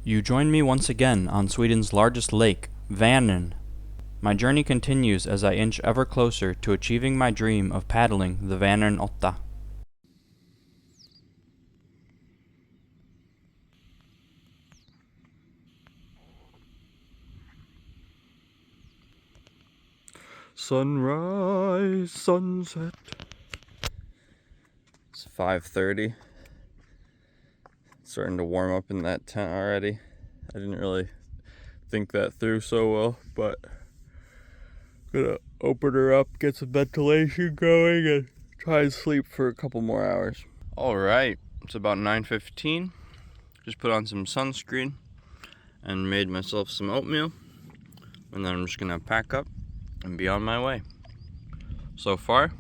You join me once again on Sweden's largest lake, Vänern. My journey continues as I inch ever closer to achieving my dream of paddling the Vänern 8. Sunrise, sunset. It's 5:30. Starting to warm up in that tent already. I didn't really think that through so well, but I'm gonna open her up, get some ventilation going, and try and sleep for a couple more hours. Alright, it's about 9:15. Just put on some sunscreen and made myself some oatmeal. And then I'm just gonna pack up and be on my way. So far,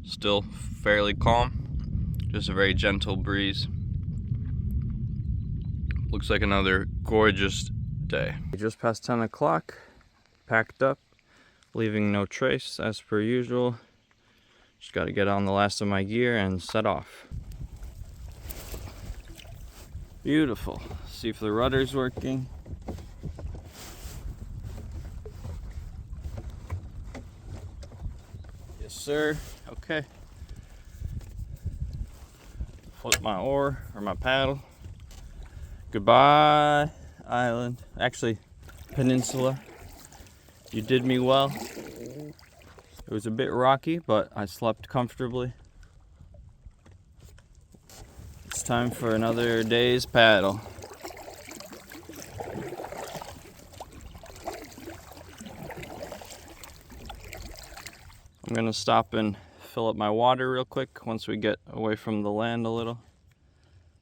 still fairly calm. Just a very gentle breeze. Looks like another gorgeous day. Just past 10 o'clock, packed up, leaving no trace as per usual. Just got to get on the last of my gear and set off. Beautiful. See if the rudder's working. Yes, sir. Okay. Flip my oar or my paddle. Goodbye, island. Actually, peninsula. You did me well. It was a bit rocky, but I slept comfortably. It's time for another day's paddle. I'm gonna stop and fill up my water real quick once we get away from the land a little.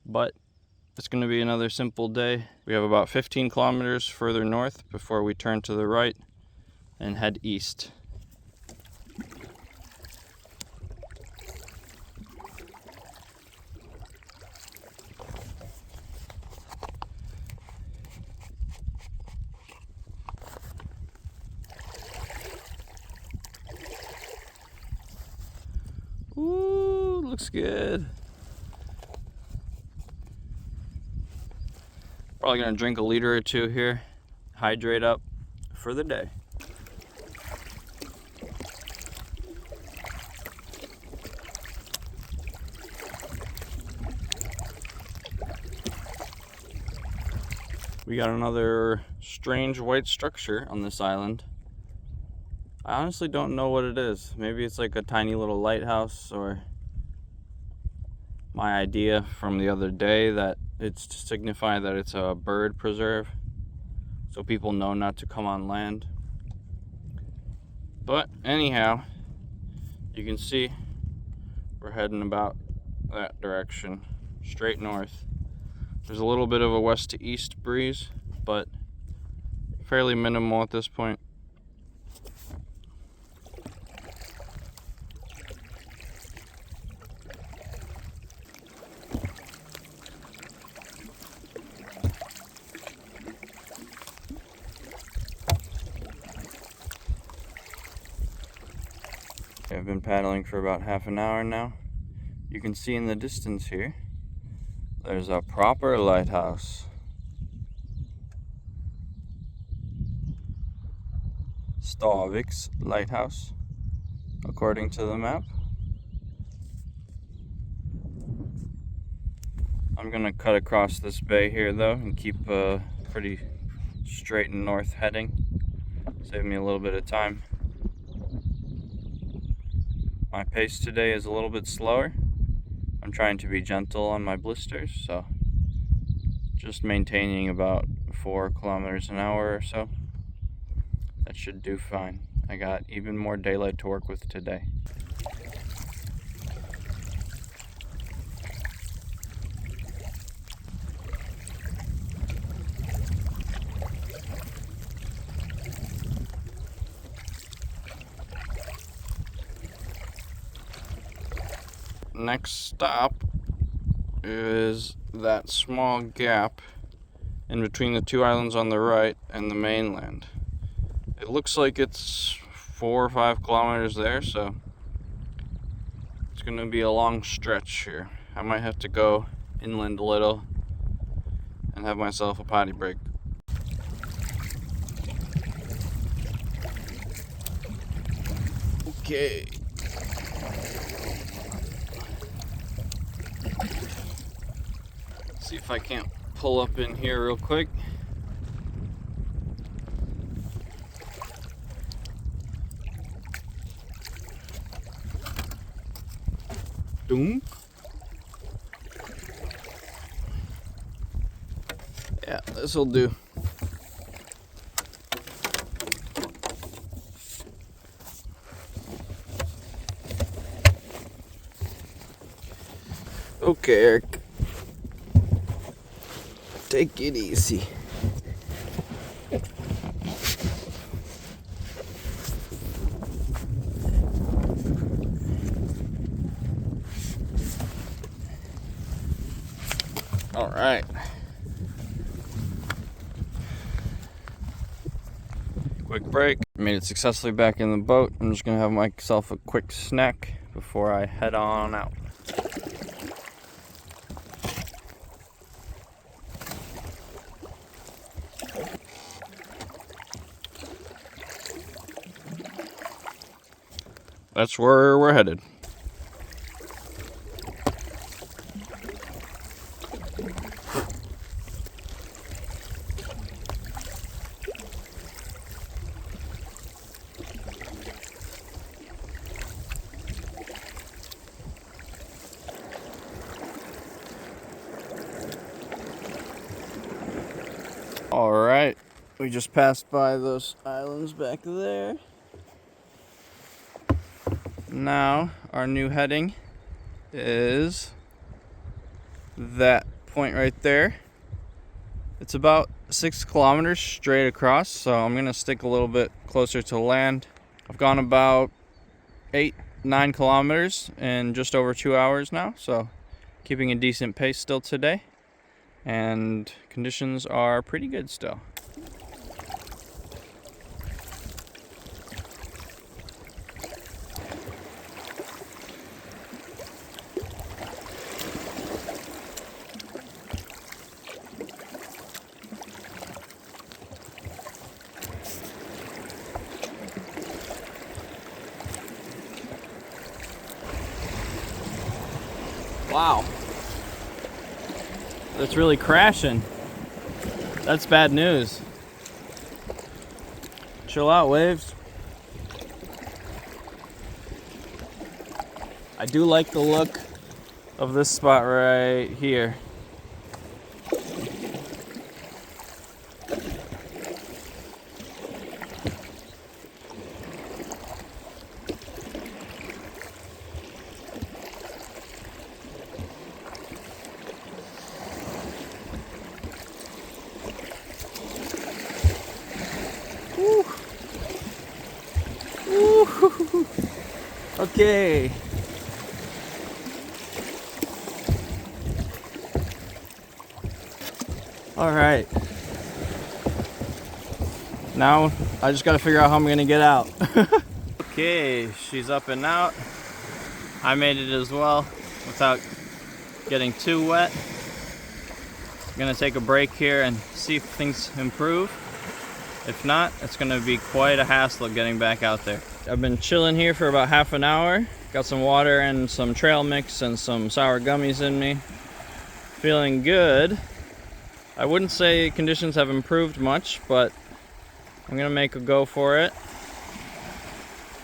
But it's going to be another simple day. We have about 15 kilometers further north before we turn to the right and head east. Ooh, looks good. Probably gonna drink a liter or two here, hydrate up for the day. We got another strange white structure on this island. I honestly don't know what it is. Maybe it's like a tiny little lighthouse, or my idea from the other day that it's to signify that it's a bird preserve, so people know not to come on land. But anyhow, you can see we're heading about that direction, straight north. There's a little bit of a west to east breeze, but fairly minimal at this point. I've been paddling for about half an hour now. You can see in the distance here, there's a proper lighthouse. Stavik's lighthouse, according to the map. I'm gonna cut across this bay here though and keep a pretty straight and north heading. Save me a little bit of time. My pace today is a little bit slower. I'm trying to be gentle on my blisters, so just maintaining about 4 kilometers an hour or so. That should do fine. I got even more daylight to work with today. Next stop is that small gap in between the two islands on the right and the mainland. It looks like it's 4 or 5 kilometers there, so it's going to be a long stretch here. I might have to go inland a little and have myself a potty break. Okay. See if I can't pull up in here real quick. Doom. Yeah, this'll do. Okay, Eric. Take it easy. All right. Quick break. Made it successfully back in the boat. I'm just gonna have myself a quick snack before I head on out. That's where we're headed. All right, we just passed by those islands back there. Now our new heading is that point right there. It's about 6 kilometers straight across, so I'm gonna stick a little bit closer to land. I've gone about 8-9 kilometers in just over 2 hours now, so keeping a decent pace still today, and conditions are pretty good still. Wow, that's really crashing. That's bad news. Chill out, waves. I do like the look of this spot right here. Okay. All right. Now I just got to figure out how I'm going to get out. Okay, she's up and out. I made it as well without getting too wet. I'm going to take a break here and see if things improve. If not, it's going to be quite a hassle getting back out there. I've been chilling here for about half an hour. Got some water and some trail mix and some sour gummies in me. Feeling good. I wouldn't say conditions have improved much, but I'm going to make a go for it.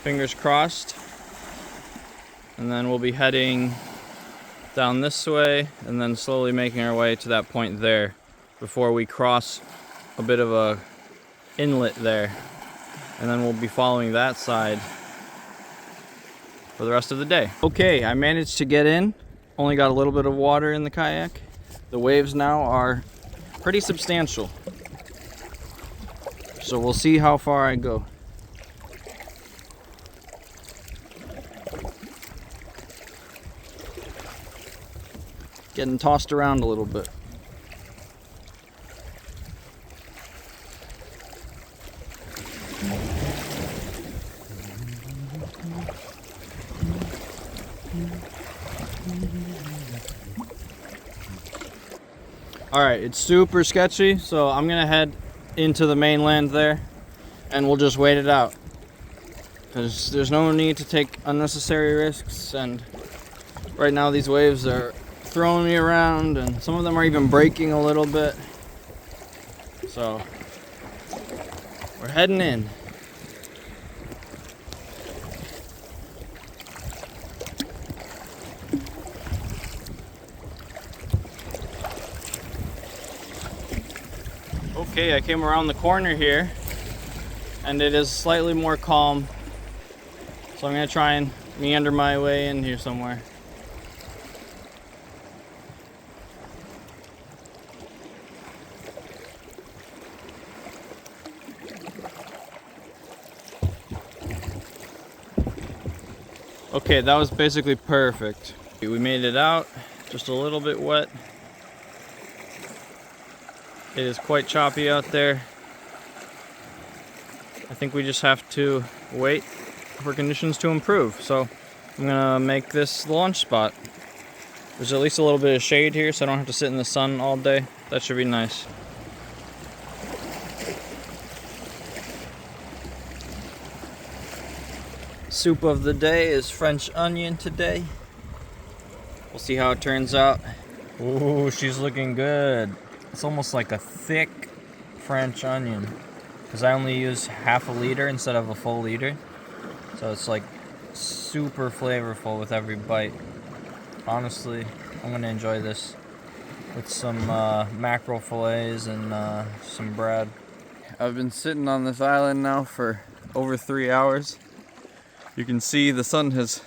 Fingers crossed. And then we'll be heading down this way and then slowly making our way to that point there before we cross a bit of a inlet there, and then we'll be following that side for the rest of the day. Okay, I managed to get in. Only got a little bit of water in the kayak. The waves now are pretty substantial, so we'll see how far I go. Getting tossed around a little bit. Alright, it's super sketchy, so I'm gonna head into the mainland there and we'll just wait it out. Because there's no need to take unnecessary risks, and right now these waves are throwing me around and some of them are even breaking a little bit. So we're heading in. Okay, I came around the corner here and it is slightly more calm, so I'm gonna try and meander my way in here somewhere. Okay, that was basically perfect. We made it out, just a little bit wet. It is quite choppy out there. I think we just have to wait for conditions to improve. So I'm gonna make this the launch spot. There's at least a little bit of shade here, so I don't have to sit in the sun all day. That should be nice. Soup of the day is French onion today. We'll see how it turns out. Ooh, she's looking good. It's almost like a thick French onion, because I only use half a liter instead of a full liter. So it's like super flavorful with every bite. Honestly, I'm gonna enjoy this with some mackerel fillets and some bread. I've been sitting on this island now for over 3 hours. You can see the sun has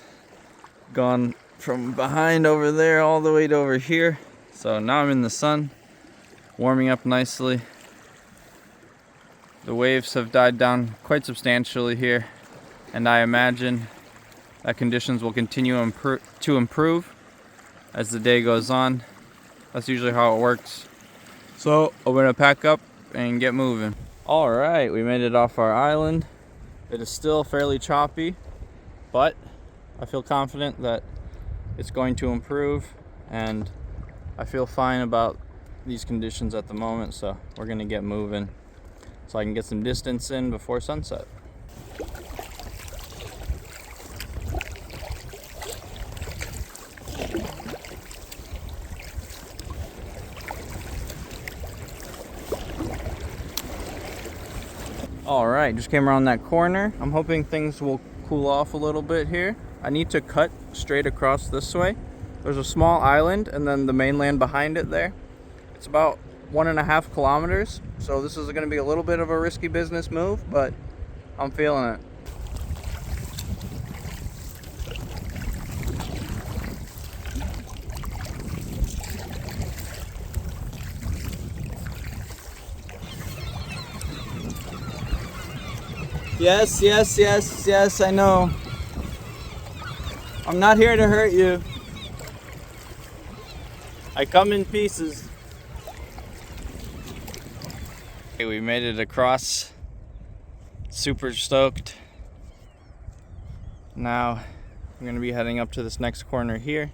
gone from behind over there all the way to over here. So now I'm in the sun, warming up nicely. The waves have died down quite substantially here, and I imagine that conditions will continue to improve as the day goes on. That's usually how it works. So I'm gonna pack up and get moving. All right, we made it off our island. It is still fairly choppy, but I feel confident that it's going to improve, and I feel fine about these conditions at the moment, so we're gonna get moving so I can get some distance in before sunset. All right, just came around that corner. I'm hoping things will cool off a little bit here. I need to cut straight across this way. There's a small island and then the mainland behind it there. It's about 1.5 kilometers. So this is gonna be a little bit of a risky business move, but I'm feeling it. Yes, yes, yes, yes, I know. I'm not here to hurt you. I come in pieces. Okay, we made it across. Super stoked. Now I'm gonna be heading up to this next corner here.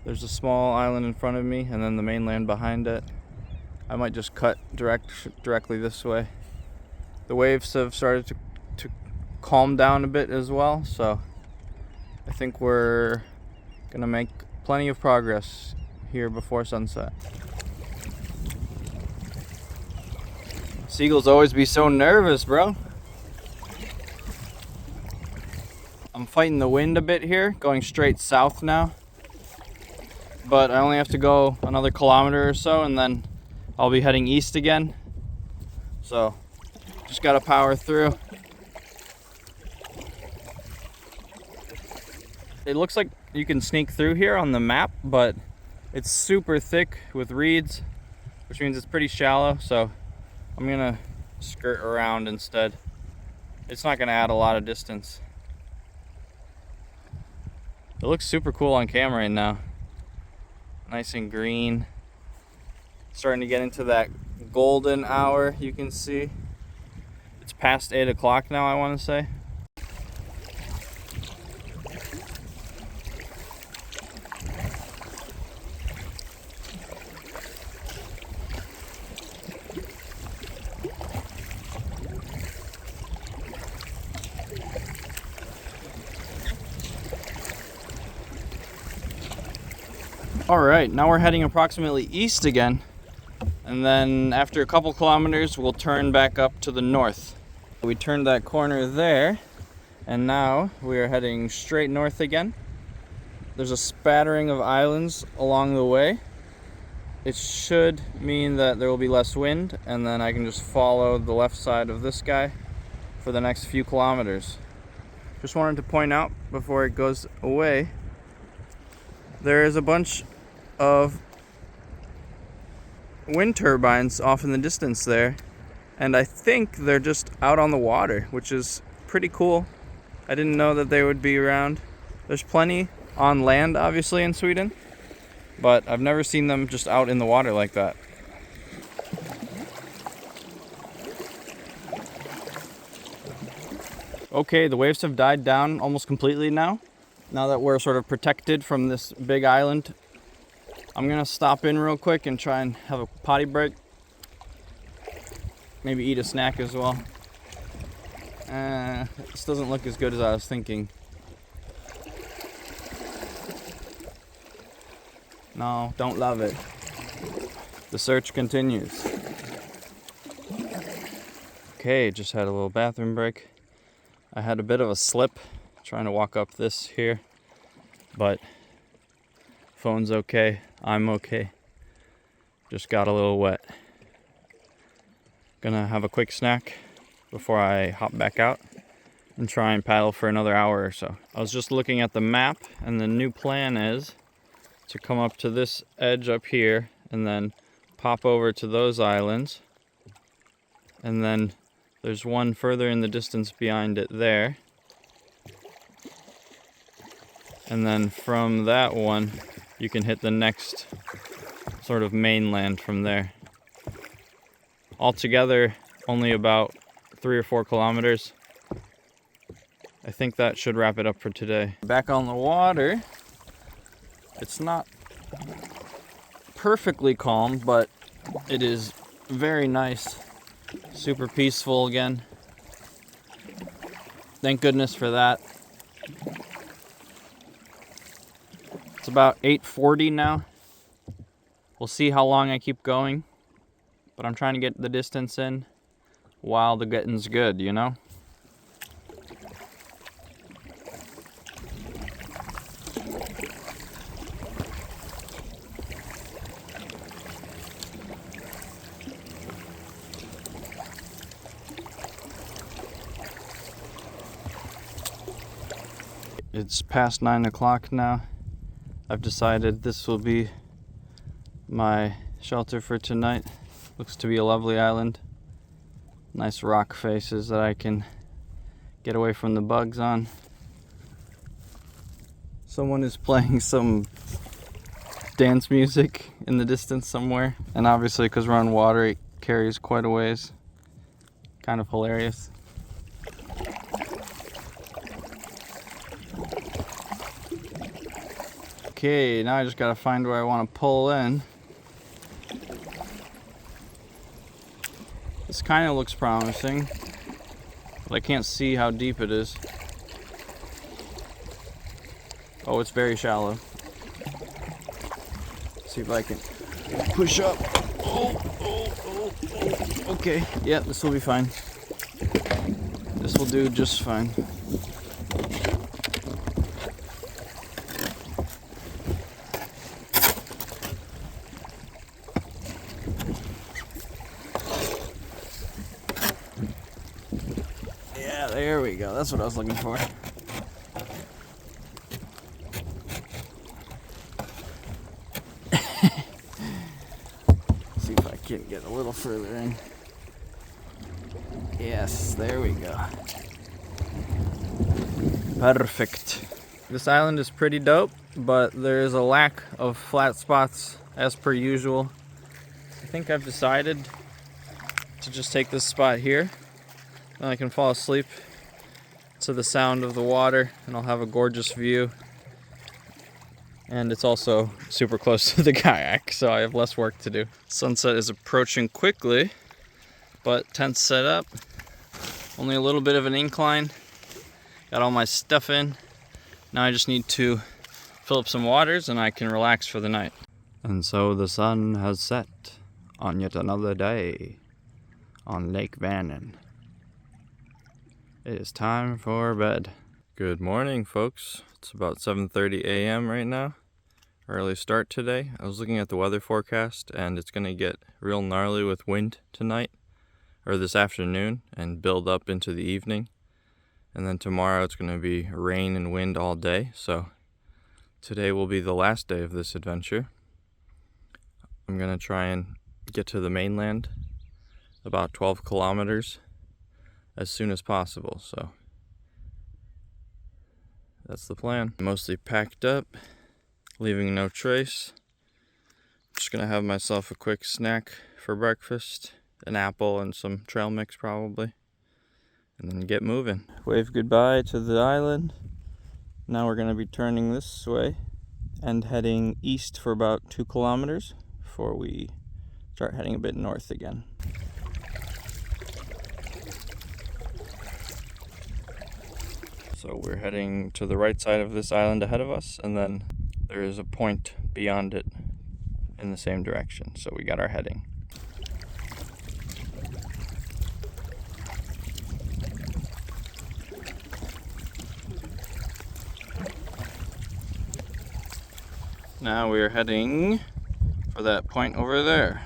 There's a small island in front of me and then the mainland behind it. I might just cut directly this way. The waves have started to calm down a bit as well, so I think we're gonna make plenty of progress here before sunset. Seagulls always be so nervous, bro. I'm fighting the wind a bit here, going straight south now. But I only have to go another kilometer or so and then I'll be heading east again. So just gotta power through. It looks like you can sneak through here on the map, but it's super thick with reeds, which means it's pretty shallow. So I'm gonna skirt around instead. It's not gonna add a lot of distance. It looks super cool on camera right now. Nice and green. Starting to get into that golden hour, you can see. It's past 8 o'clock now, I want to say. All right, now we're heading approximately east again. And then after a couple kilometers, we'll turn back up to the north. We turned that corner there, and now we are heading straight north again. There's a spattering of islands along the way. It should mean that there will be less wind, and then I can just follow the left side of this guy for the next few kilometers. Just wanted to point out before it goes away, there is a bunch of wind turbines off in the distance there, and I think they're just out on the water, which is pretty cool. I didn't know that they would be around. There's plenty on land obviously in Sweden, but I've never seen them just out in the water like that. Okay, the waves have died down almost completely now that we're sort of protected from this big island. I'm gonna stop in real quick and try and have a potty break. Maybe eat a snack as well. This doesn't look as good as I was thinking. No, don't love it. The search continues. Okay, just had a little bathroom break. I had a bit of a slip trying to walk up this here, but phone's okay. I'm okay. Just got a little wet. Gonna have a quick snack before I hop back out and try and paddle for another hour or so. I was just looking at the map, and the new plan is to come up to this edge up here and then pop over to those islands, and then there's one further in the distance behind it there, and then from that one you can hit the next sort of mainland from there. Altogether only about 3 or 4 kilometers. I think that should wrap it up for today. Back on the water. It's not perfectly calm, but it is very nice. Super peaceful again. Thank goodness for that. It's about 8:40 now. We'll see how long I keep going, but I'm trying to get the distance in while the getting's good, you know? It's past 9 o'clock now. I've decided this will be my shelter for tonight. Looks to be a lovely island. Nice rock faces that I can get away from the bugs on. Someone is playing some dance music in the distance somewhere. And obviously, because we're on water, it carries quite a ways. Kind of hilarious. Okay, now I just gotta find where I want to pull in. This kind of looks promising, but I can't see how deep it is. Oh, it's very shallow. See if I can push up. Oh. Okay, yeah, this will be fine. This will do just fine. There we go, that's what I was looking for. See if I can get a little further in. Yes, there we go. Perfect. This island is pretty dope, but there is a lack of flat spots as per usual. I think I've decided to just take this spot here. Then I can fall asleep to the sound of the water, and I'll have a gorgeous view. And it's also super close to the kayak, so I have less work to do. Sunset is approaching quickly, but tent set up. Only a little bit of an incline. Got all my stuff in. Now I just need to fill up some waters, and I can relax for the night. And so the sun has set on yet another day on Lake Vänern. It is time for bed. Good morning, folks. It's about 7:30 a.m. right now. Early start today. I was looking at the weather forecast, and it's going to get real gnarly with wind tonight, or this afternoon, and build up into the evening. And then tomorrow it's going to be rain and wind all day, so today will be the last day of this adventure. I'm going to try and get to the mainland, about 12 kilometers, as soon as possible, so that's the plan. Mostly packed up, leaving no trace. Just going to have myself a quick snack for breakfast, an apple and some trail mix probably, and then get moving. Wave goodbye to the island. Now we're going to be turning this way and heading east for about 2 kilometers before we start heading a bit north again. So we're heading to the right side of this island ahead of us, and then there is a point beyond it in the same direction. So we got our heading. Now we're heading for that point over there.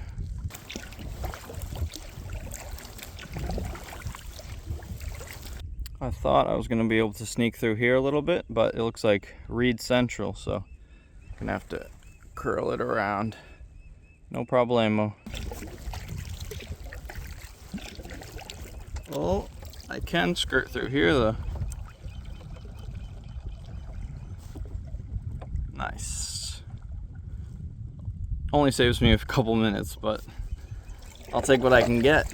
I thought I was going to be able to sneak through here a little bit, but it looks like Reed Central, so I'm going to have to curl it around. No problemo. Oh, I can skirt through here though. Nice. Only saves me a couple minutes, but I'll take what I can get.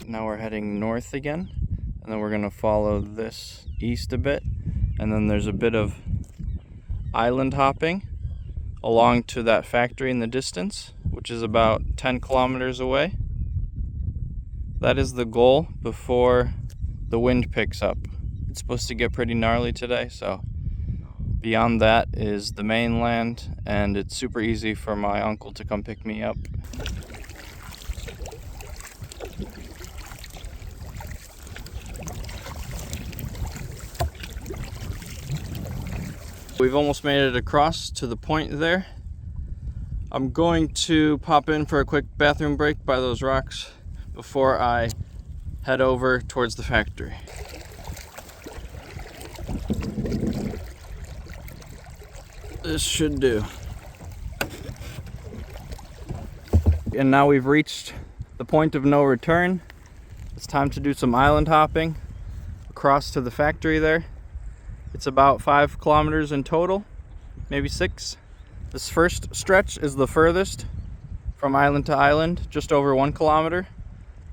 Now we're heading north again, and then we're going to follow this east a bit, and then there's a bit of island hopping along to that factory in the distance, which is about 10 kilometers away. That is the goal before the wind picks up. It's supposed to get pretty gnarly today, so beyond that is the mainland, and it's super easy for my uncle to come pick me up. We've almost made it across to the point there. I'm going to pop in for a quick bathroom break by those rocks before I head over towards the factory. This should do. And now we've reached the point of no return. It's time to do some island hopping across to the factory there. It's about 5 kilometers in total, maybe 6. This first stretch is the furthest from island to island, just over 1 kilometer.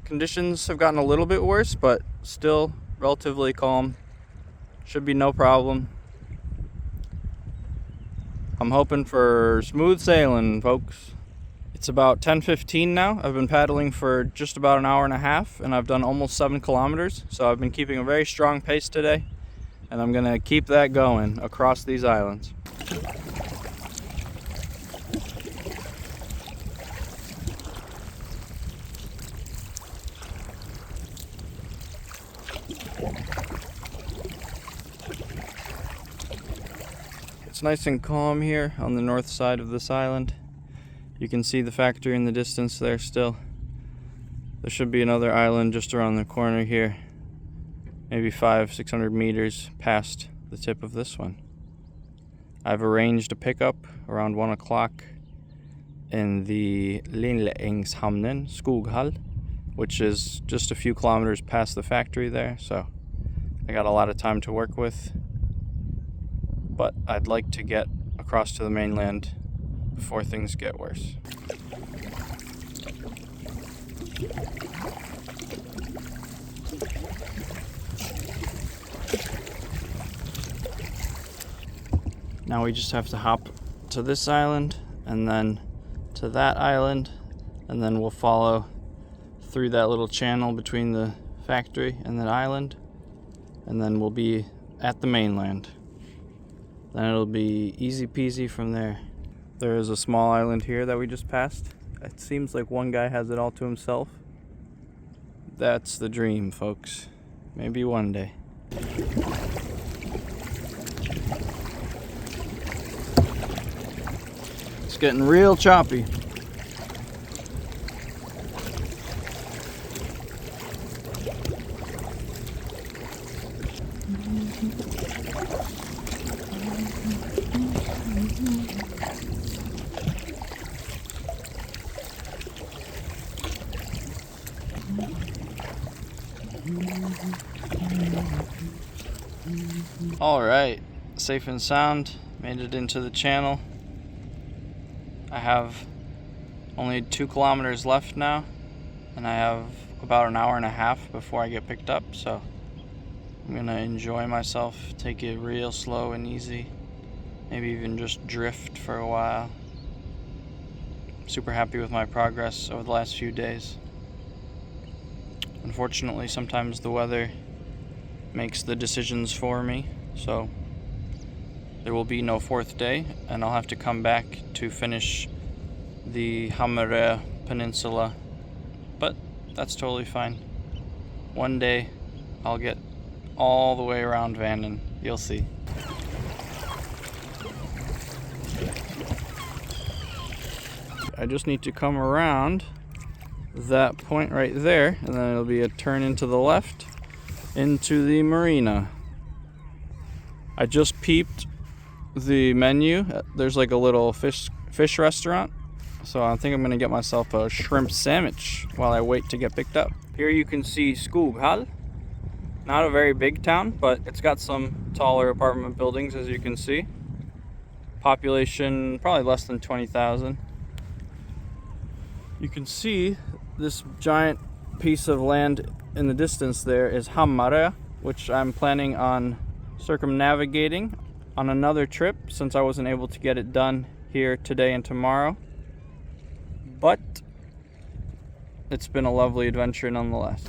Conditions have gotten a little bit worse, but still relatively calm. Should be no problem. I'm hoping for smooth sailing, folks. It's about 10:15 now. I've been paddling for just about an hour and a half, and I've done almost 7 kilometers. So I've been keeping a very strong pace today, and I'm gonna keep that going across these islands. It's nice and calm here on the north side of this island. You can see the factory in the distance there still. There should be another island just around the corner here, maybe 500-600 meters past the tip of this one. I've arranged a pickup around 1 o'clock in the Hamnen, Skoghall, which is just a few kilometers past the factory there, so I got a lot of time to work with. But I'd like to get across to the mainland before things get worse. Now we just have to hop to this island and then to that island, and then we'll follow through that little channel between the factory and the island, and then we'll be at the mainland. Then it'll be easy peasy from there. There is a small island here that we just passed. It seems like one guy has it all to himself. That's the dream, folks. Maybe one day. It's getting real choppy. Alright, safe and sound, made it into the channel. I have only 2 kilometers left now, and I have about an hour and a half before I get picked up, so I'm gonna enjoy myself, take it real slow and easy, maybe even just drift for a while. I'm super happy with my progress over the last few days. Unfortunately, sometimes the weather makes the decisions for me, so there will be no 4th day, and I'll have to come back to finish the Hammerö Peninsula, but that's totally fine. One day I'll get all the way around Vänern, you'll see. I just need to come around that point right there, and then it'll be a turn into the left into the marina. I just peeped the menu. There's like a little fish restaurant, so I think I'm gonna get myself a shrimp sandwich while I wait to get picked up. Here you can see Skoghall. Not a very big town, but it's got some taller apartment buildings, as you can see. Population probably less than 20,000. You can see this giant piece of land in the distance there is Hammerö, which I'm planning on circumnavigating on another trip since I wasn't able to get it done here today and tomorrow. But it's been a lovely adventure nonetheless.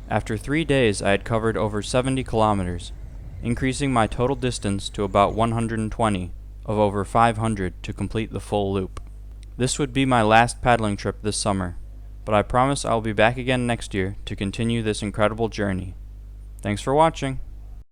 After 3 days, I had covered over 70 kilometers, increasing my total distance to about 120, of over 500 to complete the full loop. This would be my last paddling trip this summer, but I promise I'll be back again next year to continue this incredible journey. Thanks for watching.